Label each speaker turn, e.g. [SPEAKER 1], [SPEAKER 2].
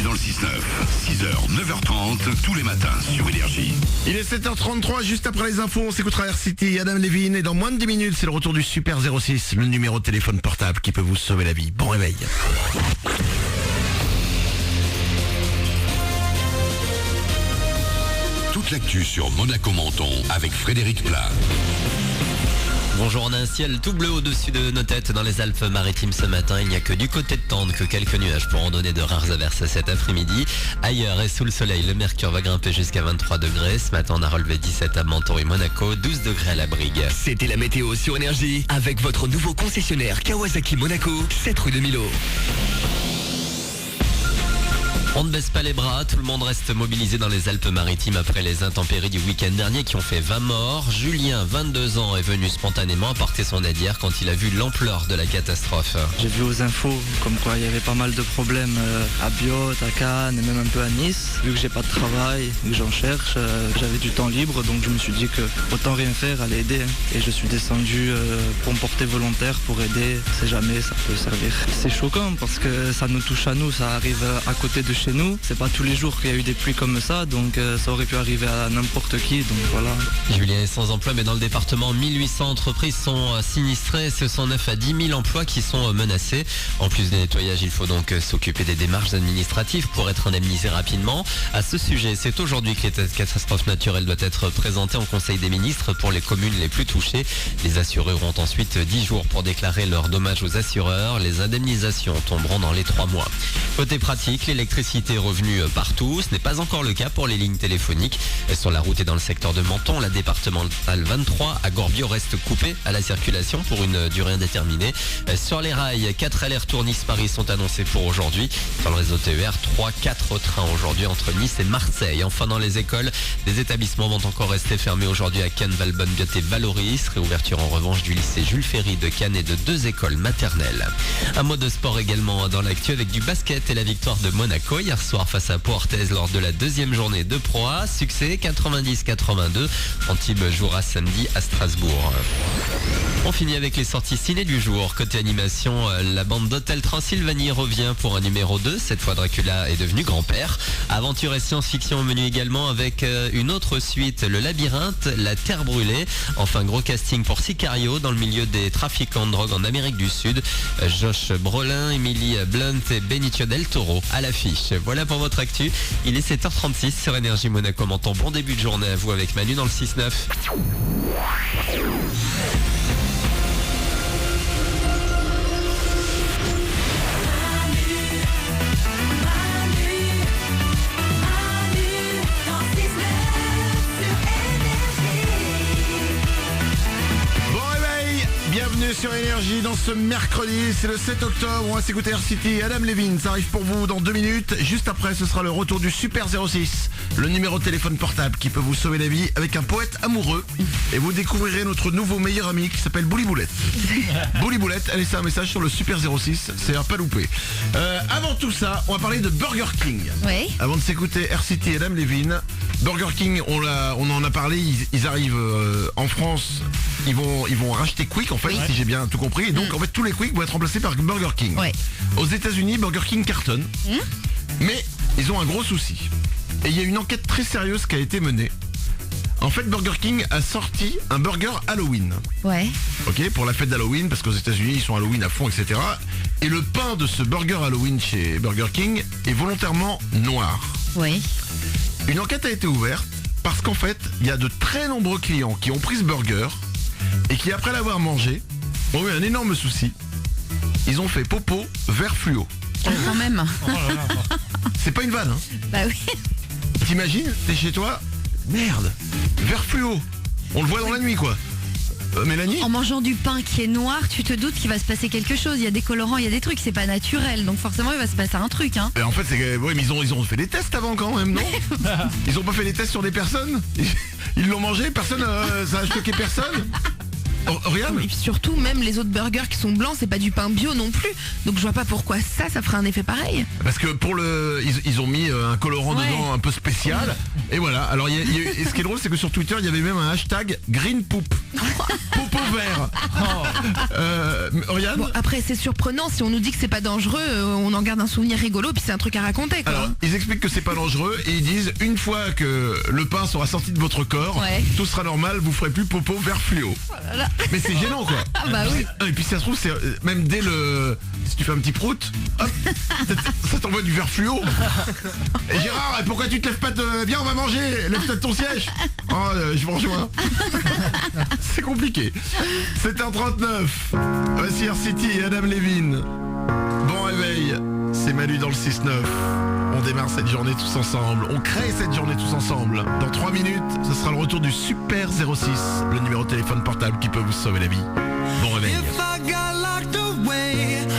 [SPEAKER 1] dans le 6-9. 6h, 9h30, tous les matins sur Énergie.
[SPEAKER 2] Il est 7h33, juste après les infos, on s'écoutera Air City, Adam Levine, et dans moins de 10 minutes, c'est le retour du Super 06, le numéro de téléphone portable qui peut vous sauver la vie. Bon réveil.
[SPEAKER 1] Toute l'actu sur Monaco Menton avec Frédéric Plat.
[SPEAKER 3] Bonjour, on a un ciel tout bleu au-dessus de nos têtes dans les Alpes-Maritimes ce matin. Il n'y a que du côté de Tende que quelques nuages pourront donner de rares averses cet après-midi. Ailleurs et sous le soleil, le mercure va grimper jusqu'à 23 degrés. Ce matin, on a relevé 17 à Menton et Monaco, 12 degrés à la Brigue.
[SPEAKER 4] C'était la météo sur Énergie avec votre nouveau concessionnaire Kawasaki Monaco, 7 rue de Milo.
[SPEAKER 3] On ne baisse pas les bras, tout le monde reste mobilisé dans les Alpes-Maritimes après les intempéries du week-end dernier qui ont fait 20 morts. Julien, 22 ans, est venu spontanément apporter son aide hier quand il a vu l'ampleur de la catastrophe.
[SPEAKER 5] J'ai vu aux infos comme quoi il y avait pas mal de problèmes à Biot, à Cannes et même un peu à Nice. Vu que j'ai pas de travail, vu que j'en cherche, j'avais du temps libre, donc je me suis dit que autant rien faire, aller aider. Et je suis descendu pour me porter volontaire pour aider, on sait jamais, ça peut servir. C'est choquant parce que ça nous touche à nous, ça arrive à côté de chez nous. C'est pas tous les jours qu'il y a eu des pluies comme ça, donc ça aurait pu arriver à n'importe qui, donc voilà.
[SPEAKER 3] Julien est sans emploi, mais dans le département, 1800 entreprises sont sinistrées. Ce sont 9 à 10 000 emplois qui sont menacés. En plus des nettoyages, il faut donc s'occuper des démarches administratives pour être indemnisé rapidement. À ce sujet, c'est aujourd'hui que l'état de catastrophe naturelle doit être présenté en Conseil des ministres pour les communes les plus touchées. Les assurés auront ensuite 10 jours pour déclarer leurs dommages aux assureurs. Les indemnisations tomberont dans les 3 mois. Côté pratique, l'électricité est revenue partout. Ce n'est pas encore le cas pour les lignes téléphoniques. Sur la route et dans le secteur de Menton, la départementale 23 à Gorbio reste coupée à la circulation pour une durée indéterminée. Sur les rails, 4 allers-retours Nice-Paris sont annoncés pour aujourd'hui. Sur le réseau TER, 3-4 trains aujourd'hui entre Nice et Marseille. Enfin, dans les écoles, des établissements vont encore rester fermés aujourd'hui à Cannes, Valbonne, Biot et Valoris. Réouverture en revanche du lycée Jules Ferry de Cannes et de 2 écoles maternelles. Un mot de sport également dans l'actu avec du basket et la victoire de Monaco hier soir face à Pau-Orthez lors de la deuxième journée de Pro A. Succès 90-82. Antibes jouera samedi à Strasbourg. On finit avec les sorties ciné du jour. Côté animation, la bande d'Hôtel Transylvanie revient pour un numéro 2. Cette fois, Dracula est devenu grand-père. Aventure et science-fiction au menu également avec une autre suite, Le Labyrinthe, La Terre brûlée. Enfin, gros casting pour Sicario dans le milieu des trafiquants de drogue en Amérique du Sud. Josh Brolin, Emily Blunt et Benicio del Toro à l'affiche. Voilà pour votre actu. Il est 7h36 sur Énergie Monaco Menton. Bon début de journée à vous avec Manu dans le 6-9.
[SPEAKER 2] Bienvenue sur Énergie dans ce mercredi, c'est le 7 octobre, on va s'écouter Air City, Adam Levine, ça arrive pour vous dans 2 minutes. Juste après, ce sera le retour du Super 06, le numéro de téléphone portable qui peut vous sauver la vie avec un poète amoureux. Et vous découvrirez notre nouveau meilleur ami qui s'appelle Bouli Boulette. Bouli Boulette, allez, c'est un message sur le Super 06, c'est à pas louper. Avant tout ça, on va parler de Burger King.
[SPEAKER 6] Oui.
[SPEAKER 2] Avant de s'écouter Air City et Adam Levine, Burger King, on en a parlé, ils arrivent en France, ils vont racheter Quick en fait, si j'ai bien tout compris. Et donc en fait tous les Quick vont être remplacés par Burger King.
[SPEAKER 6] Ouais.
[SPEAKER 2] Aux États-Unis, Burger King cartonne, mais ils ont un gros souci. Et il y a une enquête très sérieuse qui a été menée. En fait, Burger King a sorti un burger Halloween.
[SPEAKER 6] Ouais.
[SPEAKER 2] Ok, pour la fête d'Halloween, parce qu'aux États-Unis ils sont Halloween à fond, etc. Et le pain de ce burger Halloween chez Burger King est volontairement noir.
[SPEAKER 6] Oui.
[SPEAKER 2] Une enquête a été ouverte parce qu'en fait, il y a de très nombreux clients qui ont pris ce burger et qui, après l'avoir mangé, ont eu un énorme souci. Ils ont fait popo vert fluo.
[SPEAKER 6] Quand même.
[SPEAKER 2] C'est pas une vanne, hein.
[SPEAKER 6] Bah oui.
[SPEAKER 2] T'imagines, t'es chez toi, merde, vert fluo. On le voit dans la nuit, quoi. Mélanie ?
[SPEAKER 6] En mangeant du pain qui est noir, tu te doutes qu'il va se passer quelque chose. Il y a des colorants, il y a des trucs, c'est pas naturel. Donc forcément, il va se passer un truc, hein.
[SPEAKER 2] Et en fait, ouais, mais ils ont fait des tests avant quand même, non? Ils ont pas fait des tests sur des personnes? Ils l'ont mangé, personne, ça a choqué personne? Oriane
[SPEAKER 7] Et puis surtout, même les autres burgers qui sont blancs, c'est pas du pain bio non plus. Donc je vois pas pourquoi ça ferait un effet pareil.
[SPEAKER 2] Parce que ils ont mis un colorant
[SPEAKER 6] Ouais.
[SPEAKER 2] dedans un peu spécial. Et voilà. Alors et ce qui est drôle, c'est que sur Twitter, il y avait même un hashtag Green Poop. Popo vert. Oriane.
[SPEAKER 7] Bon, après, c'est surprenant. Si on nous dit que c'est pas dangereux, on en garde un souvenir rigolo, puis c'est un truc à raconter, quoi.
[SPEAKER 2] Alors, ils expliquent que c'est pas dangereux et ils disent une fois que le pain sera sorti de votre corps,
[SPEAKER 6] Ouais.
[SPEAKER 2] tout sera normal, vous ferez plus popo vert fluo. Mais c'est gênant quoi.
[SPEAKER 6] Ah bah oui.
[SPEAKER 2] Et puis ça se trouve, c'est même dès le. Si tu fais un petit prout, hop, ça t'envoie du vert fluo. Et Gérard, pourquoi tu te lèves pas de. Viens, on va manger, lève-toi de ton siège. Oh, je vous rejoins. C'est compliqué. 7h39. Voici Air City et Adam Levine. Bon réveil, c'est Manu dans le 6-9. On démarre cette journée tous ensemble. On crée cette journée tous ensemble. Dans 3 minutes, ce sera le retour du Super 06, le numéro de téléphone portable qui peut vous sauver la vie. Bon réveil.